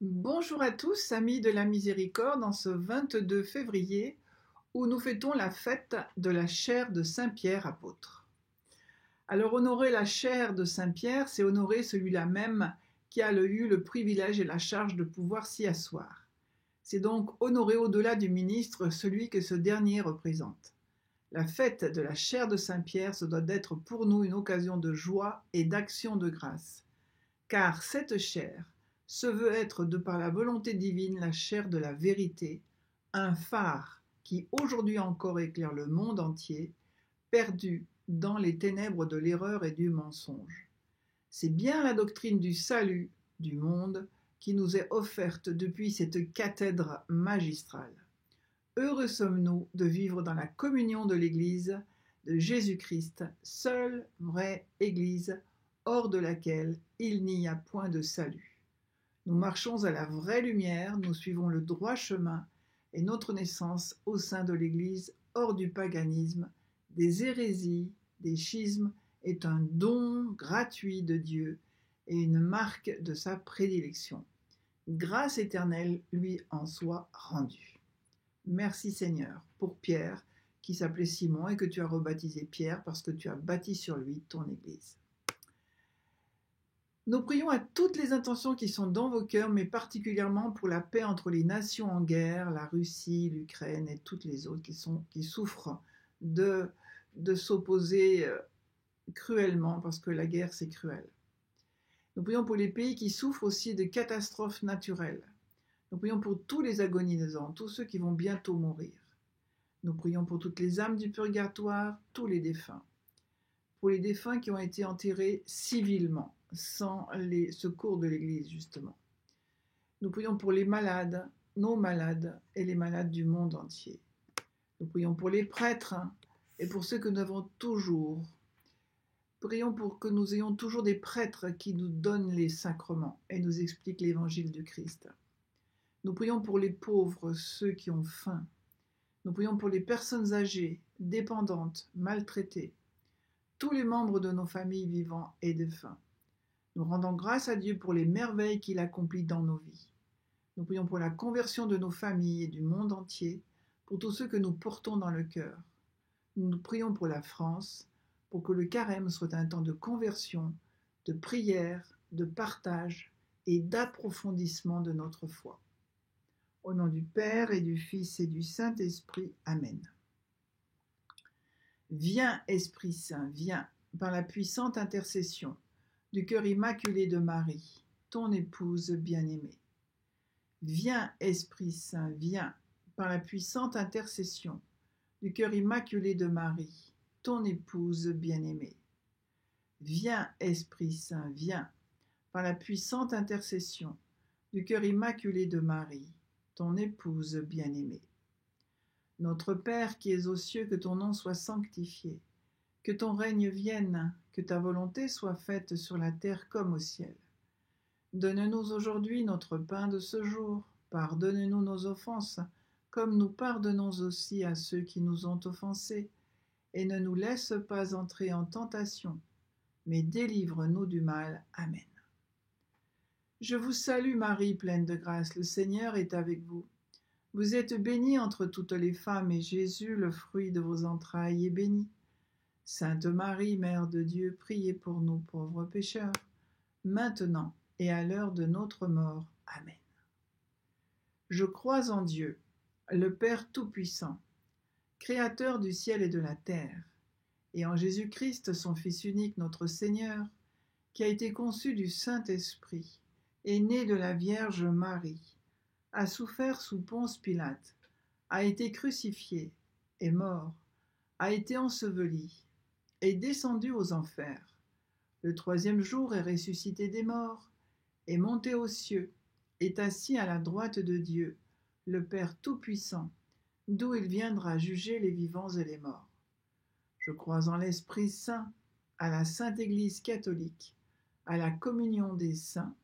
Bonjour à tous, amis de la miséricorde, en ce 22 février où nous fêtons la fête de la chaire de Saint-Pierre apôtre. Alors honorer la chaire de Saint-Pierre, c'est honorer celui-là même qui a eu le privilège et la charge de pouvoir s'y asseoir. C'est donc honorer au-delà du ministre celui que ce dernier représente. La fête de la chaire de Saint-Pierre, ce doit être pour nous une occasion de joie et d'action de grâce. Car cette chaire se veut être, de par la volonté divine, la chair de la vérité, un phare qui aujourd'hui encore éclaire le monde entier, perdu dans les ténèbres de l'erreur et du mensonge. C'est bien la doctrine du salut du monde qui nous est offerte depuis cette cathèdre magistrale. Heureux sommes-nous de vivre dans la communion de l'Église de Jésus-Christ, seule vraie Église, hors de laquelle il n'y a point de salut. Nous marchons à la vraie lumière, nous suivons le droit chemin et notre naissance au sein de l'Église, hors du paganisme, des hérésies, des schismes, est un don gratuit de Dieu et une marque de sa prédilection. Grâce éternelle lui en soit rendue. Merci Seigneur pour Pierre, qui s'appelait Simon et que tu as rebaptisé Pierre parce que tu as bâti sur lui ton Église. Nous prions à toutes les intentions qui sont dans vos cœurs, mais particulièrement pour la paix entre les nations en guerre, la Russie, l'Ukraine et toutes les autres qui souffrent de s'opposer cruellement, parce que la guerre c'est cruel. Nous prions pour les pays qui souffrent aussi de catastrophes naturelles. Nous prions pour tous les agonisants, tous ceux qui vont bientôt mourir. Nous prions pour toutes les âmes du purgatoire, tous les défunts. Pour les défunts qui ont été enterrés civilement, sans les secours de l'Église, justement. Nous prions pour les malades, nos malades et les malades du monde entier. Nous prions pour les prêtres et pour ceux que nous avons toujours. Prions pour que nous ayons toujours des prêtres qui nous donnent les sacrements et nous expliquent l'évangile du Christ. Nous prions pour les pauvres, ceux qui ont faim. Nous prions pour les personnes âgées, dépendantes, maltraitées, tous les membres de nos familles vivants et défunts. Nous rendons grâce à Dieu pour les merveilles qu'il accomplit dans nos vies. Nous prions pour la conversion de nos familles et du monde entier, pour tous ceux que nous portons dans le cœur. Nous prions pour la France, pour que le carême soit un temps de conversion, de prière, de partage et d'approfondissement de notre foi. Au nom du Père et du Fils et du Saint-Esprit. Amen. Viens, Esprit Saint, viens, par la puissante intercession du cœur immaculé de Marie, ton épouse bien-aimée. Viens, Esprit Saint, viens, par la puissante intercession du cœur immaculé de Marie, ton épouse bien-aimée. Viens, Esprit Saint, viens, par la puissante intercession du cœur immaculé de Marie, ton épouse bien-aimée. Notre Père qui es aux cieux, que ton nom soit sanctifié, que ton règne vienne, que ta volonté soit faite sur la terre comme au ciel. Donne-nous aujourd'hui notre pain de ce jour. Pardonne-nous nos offenses, comme nous pardonnons aussi à ceux qui nous ont offensés. Et ne nous laisse pas entrer en tentation, mais délivre-nous du mal. Amen. Je vous salue Marie, pleine de grâce, le Seigneur est avec vous. Vous êtes bénie entre toutes les femmes, et Jésus, le fruit de vos entrailles, est béni. Sainte Marie, Mère de Dieu, priez pour nous pauvres pécheurs, maintenant et à l'heure de notre mort. Amen. Je crois en Dieu, le Père Tout-Puissant, Créateur du ciel et de la terre, et en Jésus-Christ, son Fils unique, notre Seigneur, qui a été conçu du Saint-Esprit, est né de la Vierge Marie, a souffert sous Ponce Pilate, a été crucifié, est mort, a été enseveli, est descendu aux enfers. Le troisième jour est ressuscité des morts, est monté aux cieux, est assis à la droite de Dieu, le Père Tout-Puissant, d'où il viendra juger les vivants et les morts. Je crois en l'Esprit Saint, à la Sainte Église catholique, à la communion des saints,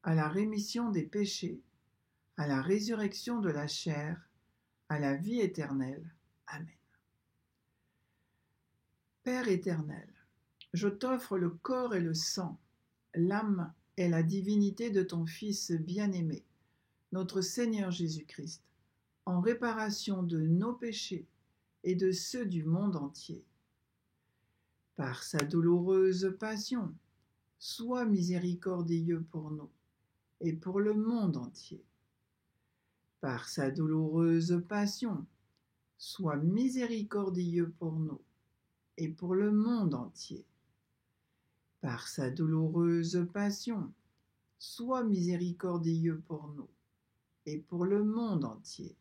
à la rémission des péchés, à la résurrection de la chair, à la vie éternelle. Amen. Père éternel, je t'offre le corps et le sang, l'âme et la divinité de ton Fils bien-aimé, notre Seigneur Jésus-Christ, en réparation de nos péchés et de ceux du monde entier. Par sa douloureuse passion, sois miséricordieux pour nous et pour le monde entier. Par sa douloureuse passion, sois miséricordieux pour nous et pour le monde entier. Par sa douloureuse passion, sois miséricordieux pour nous et pour le monde entier.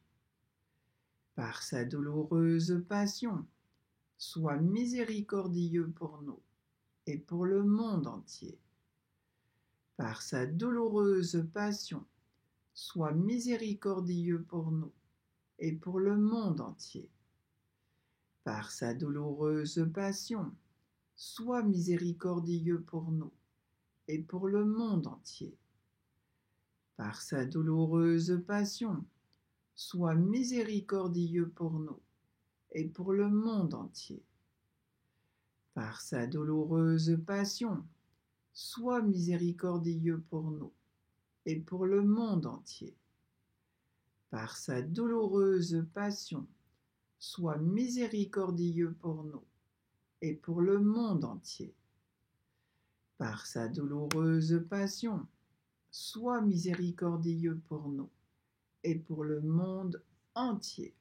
Par sa douloureuse passion, sois miséricordieux pour nous et pour le monde entier. Par sa douloureuse passion, sois miséricordieux pour nous et pour le monde entier. Par sa douloureuse passion, sois miséricordieux pour nous et pour le monde entier. Par sa douloureuse passion, sois miséricordieux pour nous et pour le monde entier. Par sa douloureuse passion, sois miséricordieux pour nous et pour le monde entier. Par sa douloureuse passion, sois miséricordieux pour nous et pour le monde entier. Par sa douloureuse passion, sois miséricordieux pour nous et pour le monde entier.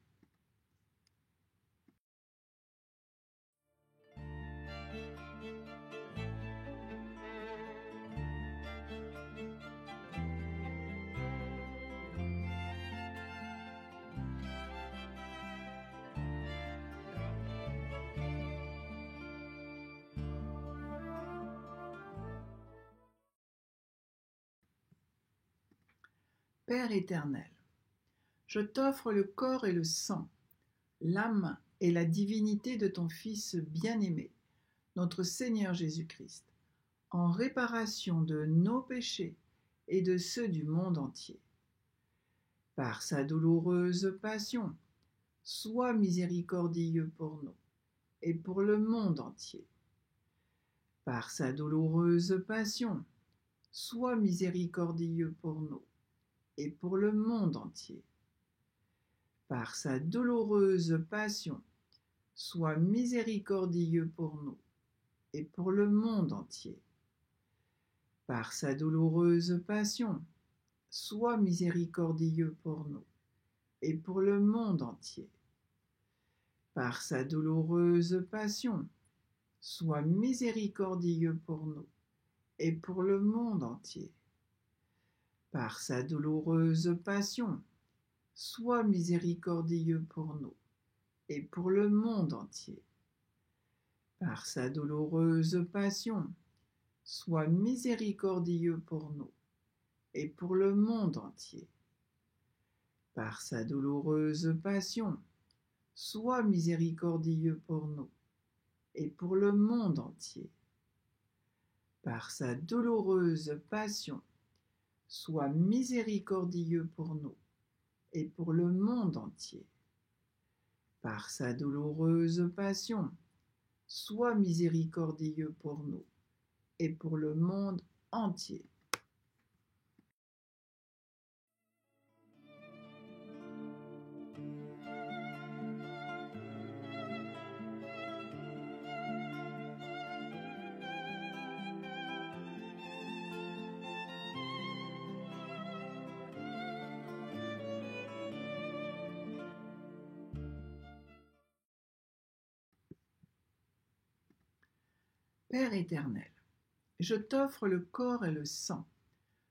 Père éternel, je t'offre le corps et le sang, l'âme et la divinité de ton Fils bien-aimé, notre Seigneur Jésus-Christ, en réparation de nos péchés et de ceux du monde entier. Par sa douloureuse passion, sois miséricordieux pour nous et pour le monde entier. Par sa douloureuse passion, sois miséricordieux pour nous et pour le monde entier. Par sa douloureuse passion, sois miséricordieux pour nous et pour le monde entier. Par sa douloureuse passion, sois miséricordieux pour nous et pour le monde entier. Par sa douloureuse passion, sois miséricordieux pour nous et pour le monde entier. Par sa douloureuse passion, sois miséricordieux pour nous et pour le monde entier. Par sa douloureuse passion, sois miséricordieux pour nous et pour le monde entier. Par sa douloureuse passion, sois miséricordieux pour nous et pour le monde entier. Par sa douloureuse passion, sois miséricordieux pour nous et pour le monde entier. Par sa douloureuse passion, sois miséricordieux pour nous et pour le monde entier. Père éternel, je t'offre le corps et le sang,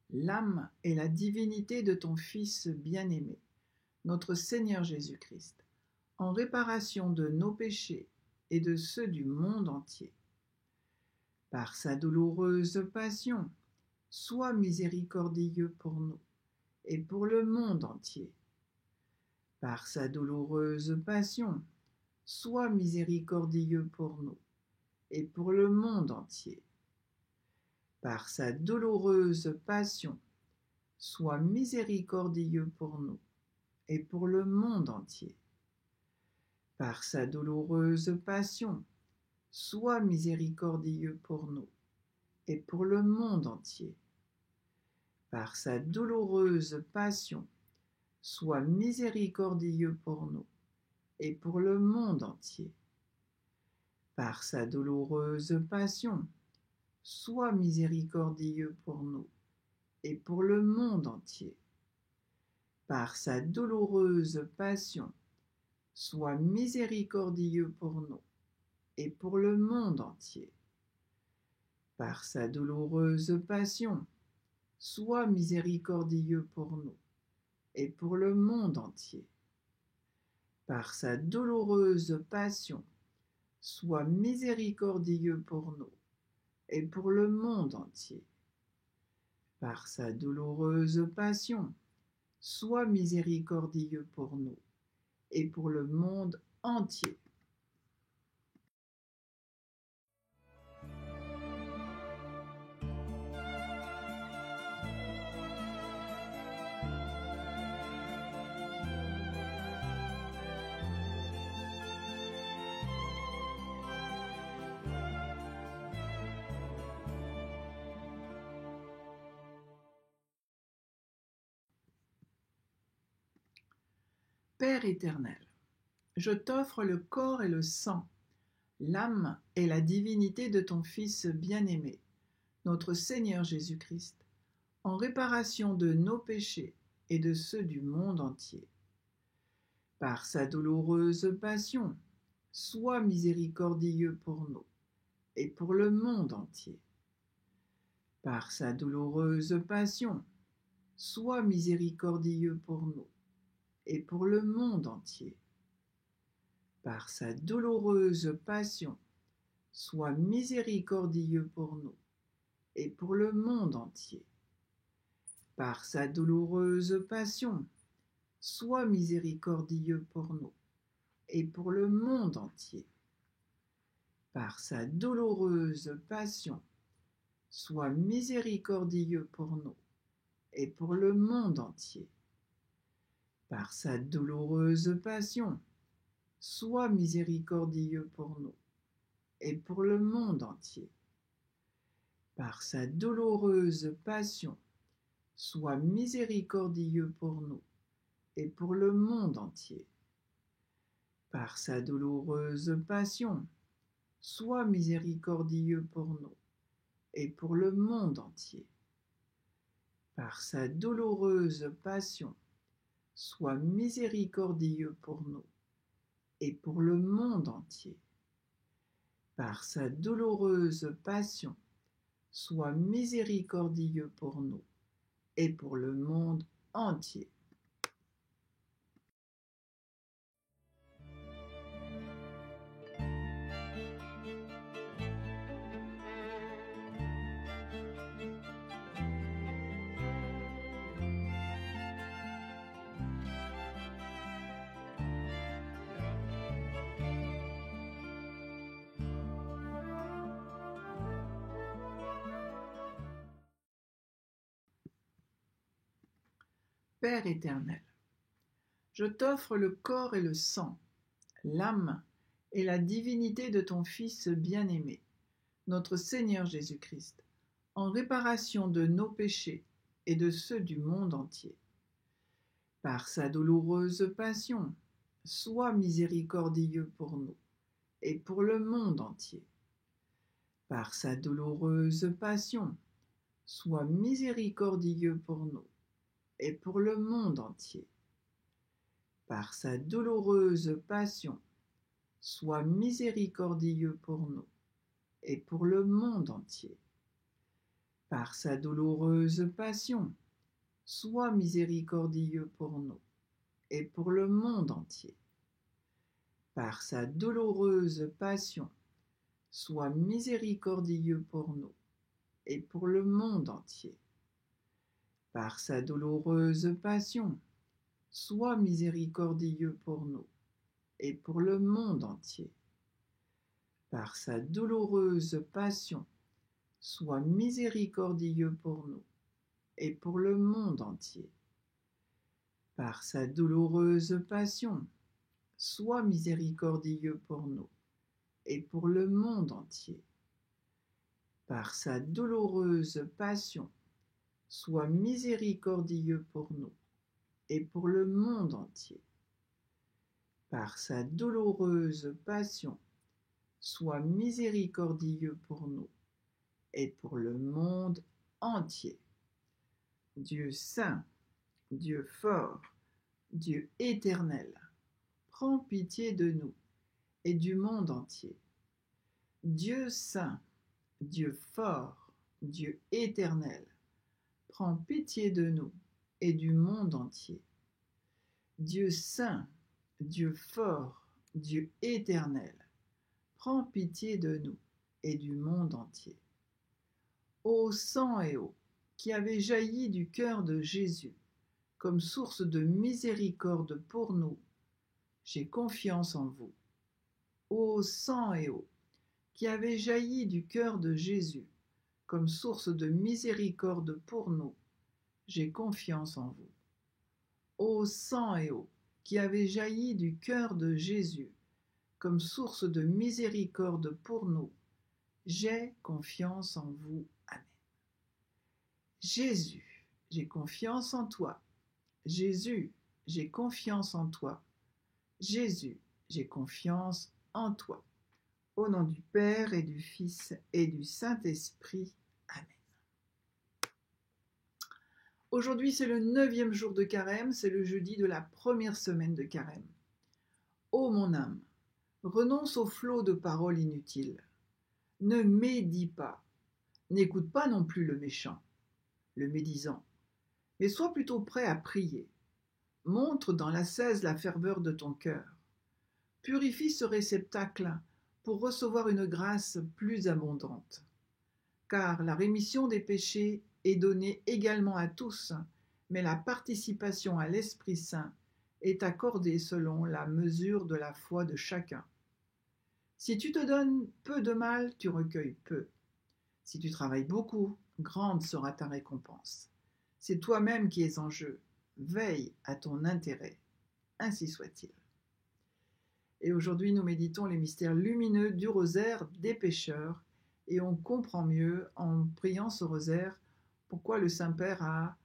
l'âme et la divinité de ton Fils bien-aimé, notre Seigneur Jésus-Christ, en réparation de nos péchés et de ceux du monde entier. Par sa douloureuse passion, sois miséricordieux pour nous et pour le monde entier. Par sa douloureuse passion, sois miséricordieux pour nous et pour le monde entier. Par sa douloureuse passion, sois miséricordieux pour nous et pour le monde entier. Par sa douloureuse passion, sois miséricordieux pour nous et pour le monde entier. Par sa douloureuse passion, sois miséricordieux pour nous et pour le monde entier. Par sa douloureuse passion, sois miséricordieux pour nous et pour le monde entier. Par sa douloureuse passion, sois miséricordieux pour nous et pour le monde entier. Par sa douloureuse passion, sois miséricordieux pour nous et pour le monde entier. Par sa douloureuse passion, sois miséricordieux pour nous et pour le monde entier. Par sa douloureuse passion, sois miséricordieux pour nous et pour le monde entier. Père éternel, je t'offre le corps et le sang, l'âme et la divinité de ton Fils bien-aimé, notre Seigneur Jésus-Christ, en réparation de nos péchés et de ceux du monde entier. Par sa douloureuse passion, sois miséricordieux pour nous et pour le monde entier. Par sa douloureuse passion, sois miséricordieux pour nous et pour le monde entier. Par sa douloureuse passion, sois miséricordieux pour nous et pour le monde entier. Par sa douloureuse passion, sois miséricordieux pour nous et pour le monde entier. Par sa douloureuse passion, sois miséricordieux pour nous et pour le monde entier. Par sa douloureuse passion, sois miséricordieux pour nous et pour le monde entier. Par sa douloureuse passion, sois miséricordieux pour nous et pour le monde entier. Par sa douloureuse passion, sois miséricordieux pour nous et pour le monde entier. Par sa douloureuse passion, sois miséricordieux pour nous et pour le monde entier. Par sa douloureuse passion, sois miséricordieux pour nous et pour le monde entier. Père éternel, je t'offre le corps et le sang, l'âme et la divinité de ton Fils bien-aimé, notre Seigneur Jésus-Christ, en réparation de nos péchés et de ceux du monde entier. Par sa douloureuse passion, sois miséricordieux pour nous et pour le monde entier. Par sa douloureuse passion, sois miséricordieux pour nous et pour le monde entier. Par sa douloureuse passion, sois miséricordieux pour nous et pour le monde entier. Par sa douloureuse passion, sois miséricordieux pour nous et pour le monde entier. Par sa douloureuse passion, sois miséricordieux pour nous et pour le monde entier. Par sa douloureuse passion, sois miséricordieux pour nous et pour le monde entier. Par sa douloureuse passion, sois miséricordieux pour nous et pour le monde entier. Par sa douloureuse passion, sois miséricordieux pour nous et pour le monde entier. Par sa douloureuse passion, sois miséricordieux pour nous et pour le monde entier. Par sa douloureuse passion, sois miséricordieux pour nous et pour le monde entier. Dieu saint, Dieu fort, Dieu éternel, prends pitié de nous et du monde entier. Dieu saint, Dieu fort, Dieu éternel, prends pitié de nous et du monde entier. Dieu saint, Dieu fort, Dieu éternel, prends pitié de nous et du monde entier. Ô sang et eau, qui avez jailli du cœur de Jésus, comme source de miséricorde pour nous, j'ai confiance en vous. Ô sang et eau, qui avez jailli du cœur de Jésus, comme source de miséricorde pour nous, j'ai confiance en vous. Ô sang et eau, qui avez jailli du cœur de Jésus, comme source de miséricorde pour nous, j'ai confiance en vous. Amen. Jésus, j'ai confiance en toi. Jésus, j'ai confiance en toi. Jésus, j'ai confiance en toi. Au nom du Père et du Fils et du Saint-Esprit. Amen. Aujourd'hui, c'est le 9e jour de Carême, c'est le jeudi de la première semaine de Carême. Ô mon âme, renonce au flot de paroles inutiles. Ne médis pas, n'écoute pas non plus le méchant, le médisant, mais sois plutôt prêt à prier. Montre dans l'ascèse la ferveur de ton cœur. Purifie ce réceptacle pour recevoir une grâce plus abondante. Car la rémission des péchés est donnée également à tous, mais la participation à l'Esprit Saint est accordée selon la mesure de la foi de chacun. Si tu te donnes peu de mal, tu recueilles peu. Si tu travailles beaucoup, grande sera ta récompense. C'est toi-même qui es en jeu. Veille à ton intérêt. Ainsi soit-il. Et aujourd'hui, nous méditons les mystères lumineux du rosaire des pécheurs et on comprend mieux en priant ce rosaire pourquoi le Saint-Père a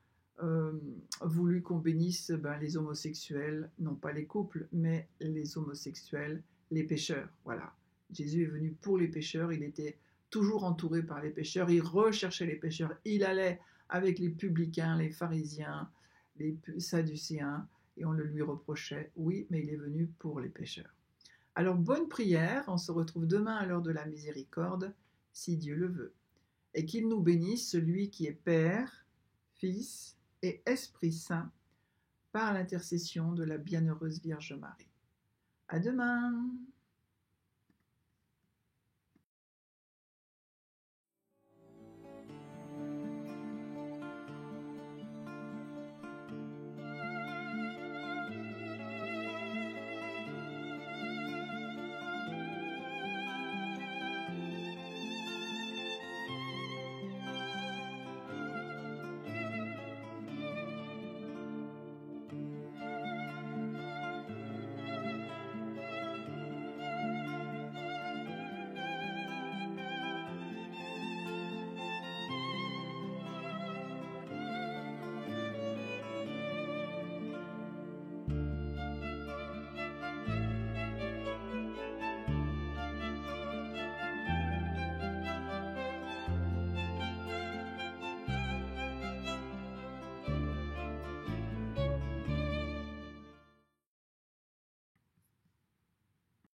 voulu qu'on bénisse les homosexuels, non pas les couples, mais les homosexuels, les pécheurs. Voilà. Jésus est venu pour les pécheurs, il était toujours entouré par les pécheurs, il recherchait les pécheurs, il allait avec les publicains, les pharisiens, les sadducéens, et on le lui reprochait. Oui, mais il est venu pour les pécheurs. Alors bonne prière, on se retrouve demain à l'heure de la miséricorde, si Dieu le veut. Et qu'il nous bénisse, celui qui est Père, Fils et Esprit Saint, par l'intercession de la bienheureuse Vierge Marie. À demain!